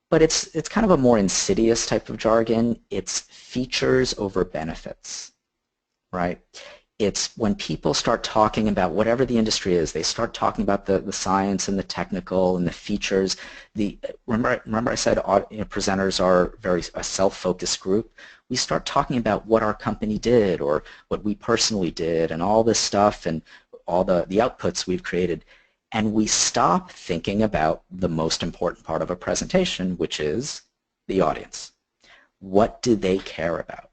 but it's kind of a more insidious type of jargon. It's features over benefits, right? It's when people start talking about whatever the industry is, they start talking about the science and the technical and the features. Remember I said presenters are a self-focused group. We start talking about what our company did or what we personally did and all this stuff and all the outputs we've created, and we stop thinking about the most important part of a presentation, which is the audience. What do they care about?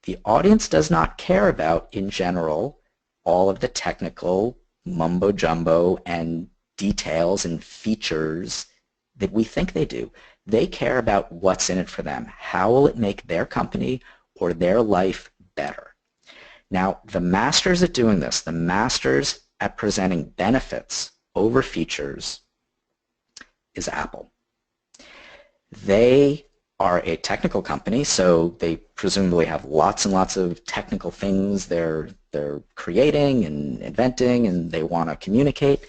The audience does not care about, in general, all of the technical mumbo-jumbo and details and features that we think they do. They care about what's in it for them. How will it make their company or their life better? Now, the masters at doing this, the masters at presenting benefits over features, is Apple. They are a technical company, so they presumably have lots and lots of technical things they're creating and inventing, and they want to communicate,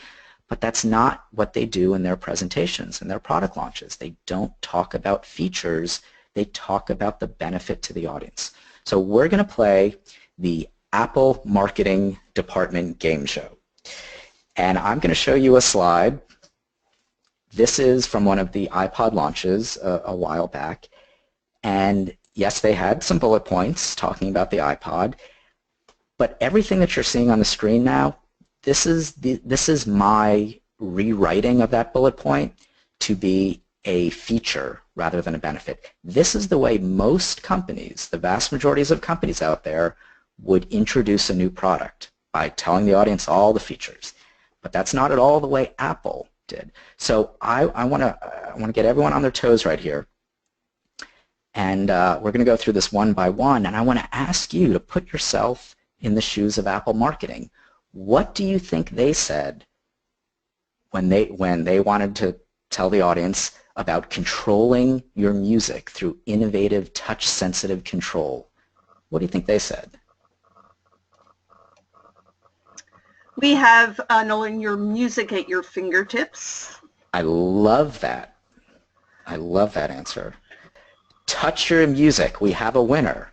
but that's not what they do in their presentations and their product launches. They don't talk about features, they talk about the benefit to the audience. So we're going to play the Apple Marketing Department game show, and I'm going to show you a slide. This is from one of the iPod launches a while back, and yes, they had some bullet points talking about the iPod, but everything that you're seeing on the screen now, this is my rewriting of that bullet point to be a feature rather than a benefit. This is the way most companies, the vast majorities of companies out there, would introduce a new product, by telling the audience all the features. But that's not at all the way Apple did. So I want to get everyone on their toes right here, and we're going to go through this one by one, and I want to ask you to put yourself in the shoes of Apple marketing. What do you think they said when they wanted to tell the audience about controlling your music through innovative touch-sensitive control? What do you think they said? We have, Nolan, your music at your fingertips. I love that. I love that answer. Touch your music. We have a winner.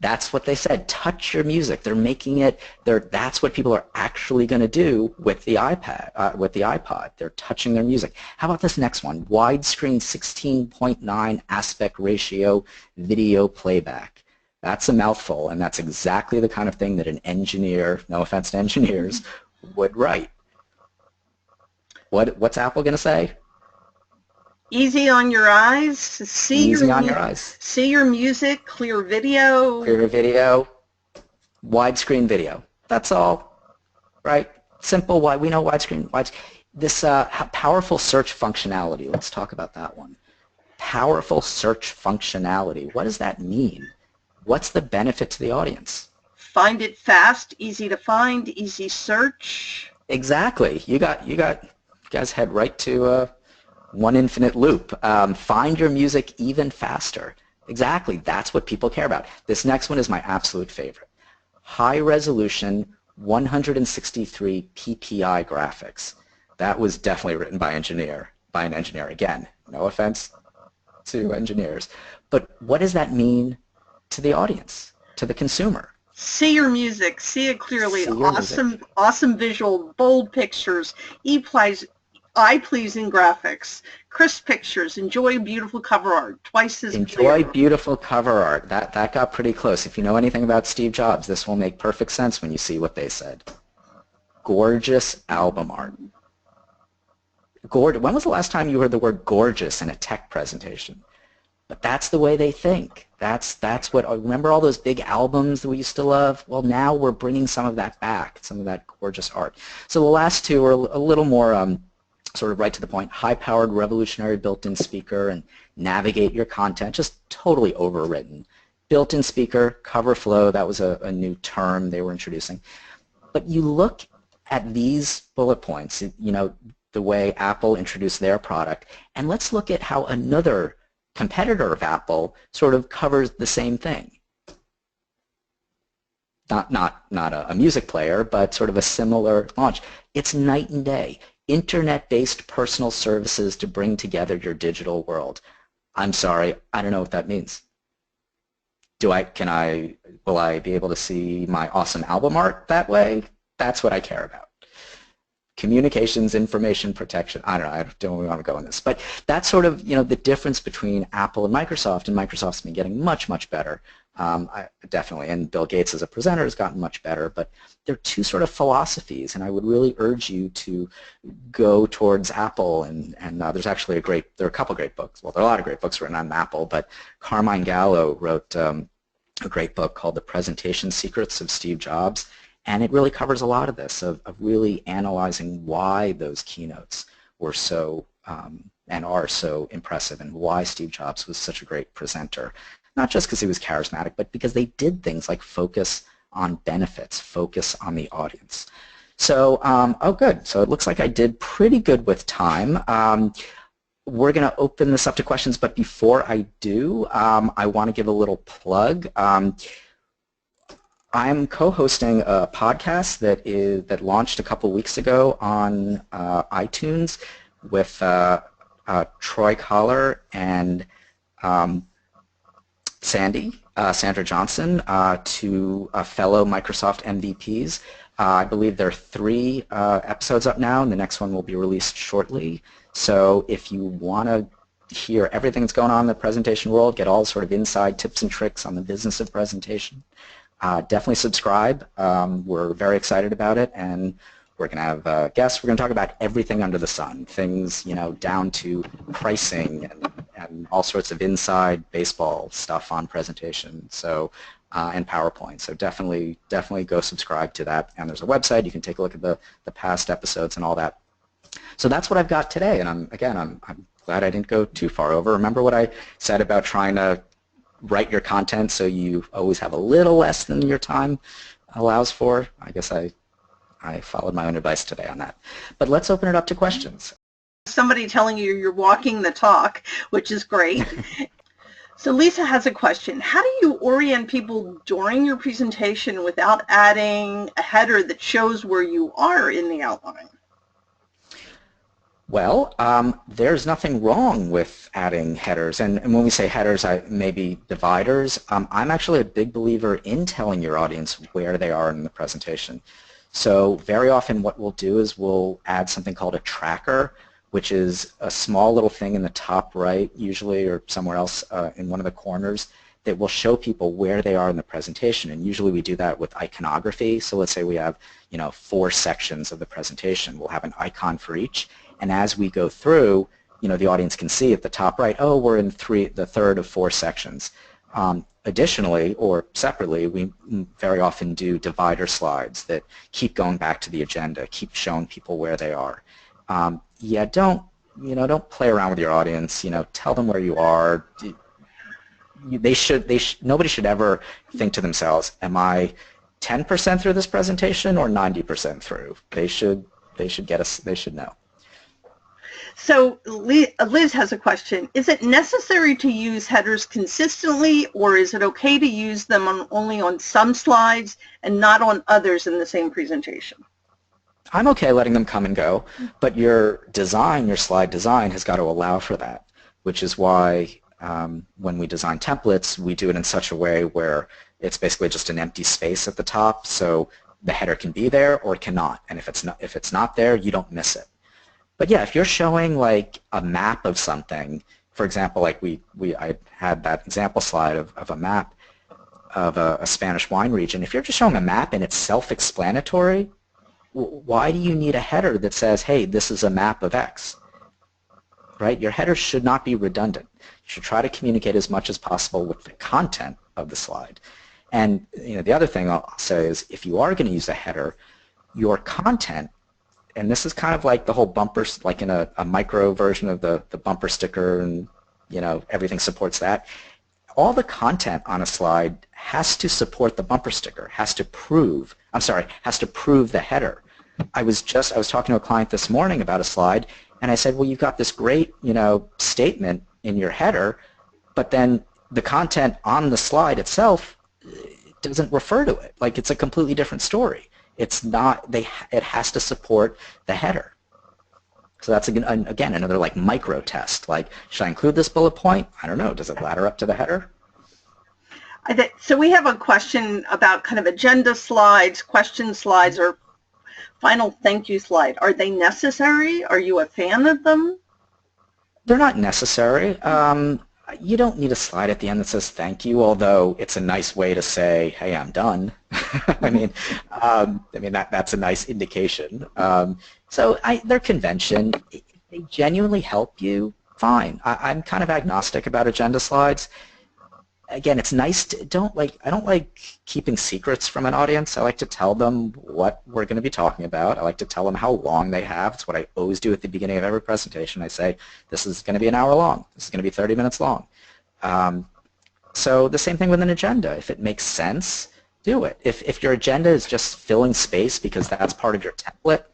That's what they said. Touch your music. They're making it. That's what people are actually going to do with the iPad, with the iPod. They're touching their music. How about this next one? Widescreen 16.9 aspect ratio video playback. That's a mouthful, and that's exactly the kind of thing that an engineer, no offense to engineers, would write. What's Apple going to say? Easy on your eyes. See your music, clear video. Clear video, widescreen video. That's all, right? Simple. Why we know widescreen. This powerful search functionality. Let's talk about that one. Powerful search functionality. What does that mean? What's the benefit to the audience? find it fast, easy to find, easy search. Exactly. You guys head right to one infinite loop. Find your music even faster. Exactly. That's what people care about. This next one is my absolute favorite. High resolution 163 PPI graphics. That was definitely written by an engineer. Again, no offense to engineers. But what does that mean to the audience, to the consumer? See your music, see it clearly, See your music. awesome visual, bold pictures, eye-pleasing graphics, crisp pictures, enjoy beautiful cover art, twice as Enjoy clear. beautiful cover art. That got pretty close. If you know anything about Steve Jobs, this will make perfect sense when you see what they said. Gorgeous album art. When was the last time you heard the word gorgeous in a tech presentation? But that's the way they think. That's what, remember all those big albums that we used to love? Well, now we're bringing some of that back, some of that gorgeous art. So the last two are a little more sort of right to the point. High-powered, revolutionary built-in speaker and navigate your content, just totally overwritten. Built-in speaker, cover flow, that was a new term they were introducing. But you look at these bullet points, you know, the way Apple introduced their product, and let's look at how another competitor of Apple sort of covers the same thing. Not a music player, but sort of a similar launch. It's night and day. Internet-based personal services to bring together your digital world. I'm sorry, I don't know what that means. Will I be able to see my awesome album art that way? That's what I care about. Communications, information protection. I don't want to go in this, but that's sort of, you know, the difference between Apple and Microsoft's been getting much, much better, definitely, and Bill Gates as a presenter has gotten much better, but they're two sort of philosophies, and I would really urge you to go towards Apple, and there's actually there are a couple great books, well, there are a lot of great books written on Apple, but Carmine Gallo wrote a great book called The Presentation Secrets of Steve Jobs, and it really covers a lot of this, of really analyzing why those keynotes were so and are so impressive and why Steve Jobs was such a great presenter. Not just because he was charismatic, but because they did things like focus on benefits, focus on the audience. So, oh good, so it looks like I did pretty good with time. We're going to open this up to questions, but before I do, I want to give a little plug. I'm co-hosting a podcast that launched a couple weeks ago on iTunes with Troy Collar and Sandra Johnson, two fellow Microsoft MVPs. I believe there are 3 episodes up now, and the next one will be released shortly. So if you want to hear everything that's going on in the presentation world, get all sort of inside tips and tricks on the business of presentation, definitely subscribe. We're very excited about it, and we're going to have guests. We're going to talk about everything under the sun, things, you know, down to pricing and all sorts of inside baseball stuff on presentation. So and PowerPoint. So definitely go subscribe to that. And there's a website. You can take a look at the past episodes and all that. So that's what I've got today. And I'm glad I didn't go too far over. Remember what I said about trying to write your content so you always have a little less than your time allows for? I guess I followed my own advice today on that. But let's open it up to questions. Somebody telling you you're walking the talk, which is great. So Lisa has a question. How do you orient people during your presentation without adding a header that shows where you are in the outline? Well, there's nothing wrong with adding headers, and when we say headers, maybe dividers. I'm actually a big believer in telling your audience where they are in the presentation. So very often what we'll do is we'll add something called a tracker, which is a small little thing in the top right, usually, or somewhere else in one of the corners, that will show people where they are in the presentation. And usually we do that with iconography. So let's say we have, 4 sections of the presentation. We'll have an icon for each. And as we go through, the audience can see at the top right, oh, we're in the third of 4 sections. Additionally, or separately, we very often do divider slides that keep going back to the agenda, keep showing people where they are. Yeah, don't play around with your audience. Tell them where you are. Nobody should ever think to themselves, am I 10% through this presentation or 90% through. They should get us. They should know. So Liz has a question. Is it necessary to use headers consistently, or is it okay to use them only on some slides and not on others in the same presentation? I'm okay letting them come and go, but your design, your slide design, has got to allow for that, which is why when we design templates, we do it in such a way where it's basically just an empty space at the top, so the header can be there or it cannot, and if it's not there, you don't miss it. But yeah, if you're showing like a map of something, for example, like I had that example slide of a map of a Spanish wine region. If you're just showing a map and it's self-explanatory, why do you need a header that says, hey, this is a map of X? Right? Your header should not be redundant. You should try to communicate as much as possible with the content of the slide. And the other thing I'll say is, if you are going to use a header, your content, and this is kind of like the whole bumpers, like in a micro version of the bumper sticker, and everything supports that. All the content on a slide has to support the bumper sticker, has to prove the header. I was talking to a client this morning about a slide, and I said, well, you've got this great, statement in your header, but then the content on the slide itself doesn't refer to it. Like, it's a completely different story. It's not, it has to support the header. So that's, again, another like micro test. Like, should I include this bullet point? I don't know. Does it ladder up to the header? So we have a question about kind of agenda slides, question slides, or final thank you slide. Are they necessary? Are you a fan of them? They're not necessary. You don't need a slide at the end that says thank you, although it's a nice way to say, hey, I'm done. I mean, that's a nice indication. So they're convention. If they genuinely help you, fine. I'm kind of agnostic about agenda slides. Again, it's nice to, I don't like keeping secrets from an audience. I like to tell them what we're going to be talking about. I like to tell them how long they have. It's what I always do at the beginning of every presentation. I say, this is going to be an hour long. This is going to be 30 minutes long. So the same thing with an agenda. If it makes sense, do it. If your agenda is just filling space because that's part of your template,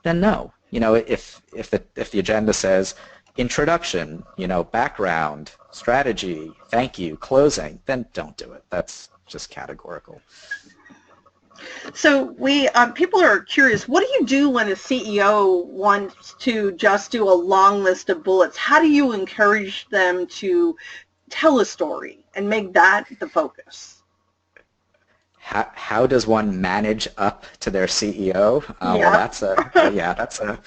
then no. If the agenda says introduction, background, strategy, thank you, closing, then don't do it. That's just categorical. So people are curious, what do you do when a CEO wants to just do a long list of bullets? How do you encourage them to tell a story and make that the focus? How does one manage up to their CEO? Yeah. Well,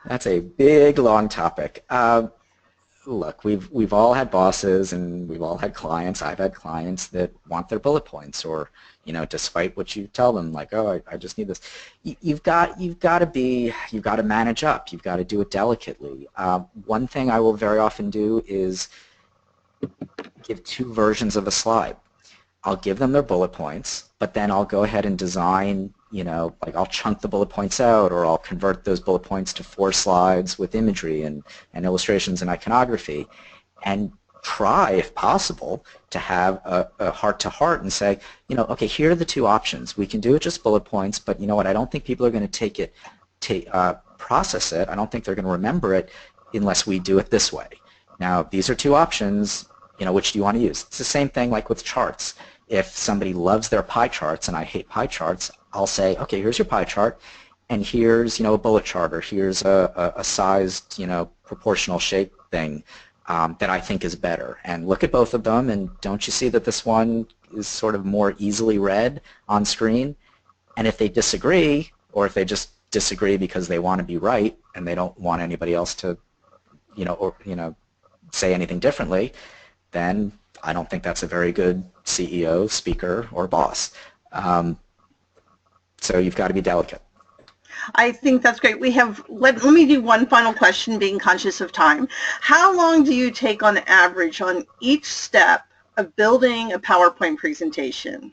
that's a big, long topic. Look, we've all had bosses and we've all had clients. I've had clients that want their bullet points, or despite what you tell them, like, oh, I just need this. You've got to manage up. You've got to do it delicately. One thing I will very often do is give two versions of a slide. I'll give them their bullet points, but then I'll go ahead and design, like I'll chunk the bullet points out, or I'll convert those bullet points to 4 slides with imagery and illustrations and iconography, and try, if possible, to have a heart-to-heart and say, okay, here are the 2 options. We can do it just bullet points, but you know what, I don't think people are going to process it. I don't think they're going to remember it unless we do it this way. Now, these are 2 options. Which do you want to use? It's the same thing like with charts. If somebody loves their pie charts and I hate pie charts, I'll say, okay, here's your pie chart, and here's a bullet chart, or here's a sized proportional shape thing that I think is better. And look at both of them, and don't you see that this one is sort of more easily read on screen? And if they disagree, or if they just disagree because they want to be right and they don't want anybody else to say anything differently, then I don't think that's a very good CEO, speaker, or boss. So you've got to be delicate. I think that's great. Let me do one final question, being conscious of time. How long do you take on average on each step of building a PowerPoint presentation?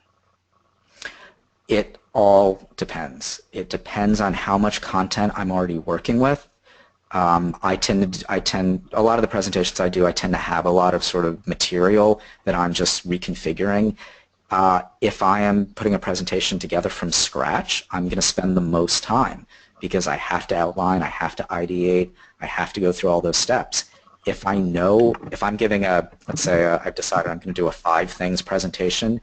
It all depends. It depends on how much content I'm already working with. A lot of the presentations I do, I tend to have a lot of sort of material that I'm just reconfiguring. If I am putting a presentation together from scratch, I'm going to spend the most time because I have to outline, I have to ideate, I have to go through all those steps. If I know, if I'm giving a, let's say I've decided I'm going to do a 5 things presentation,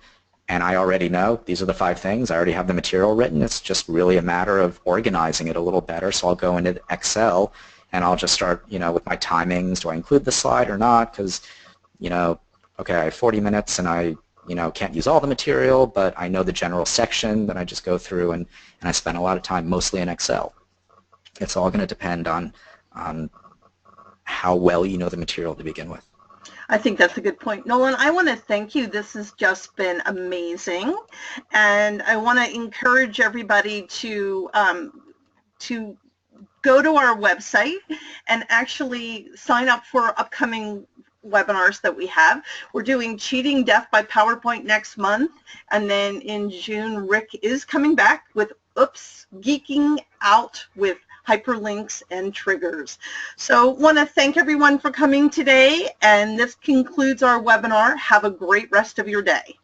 and I already know these are the 5 things, I already have the material written, it's just really a matter of organizing it a little better. So I'll go into Excel and I'll just start, with my timings. Do I include the slide or not? Because, okay, I have 40 minutes and I, can't use all the material, but I know the general section, then I just go through and I spend a lot of time mostly in Excel. It's all going to depend on how well you know the material to begin with. I think that's a good point. Nolan, I want to thank you. This has just been amazing. And I want to encourage everybody to go to our website and actually sign up for upcoming webinars that we have. We're doing Cheating Deaf by PowerPoint next month. And then in June, Rick is coming back with Geeking Out with hyperlinks and triggers. So want to thank everyone for coming today, and this concludes our webinar. Have a great rest of your day.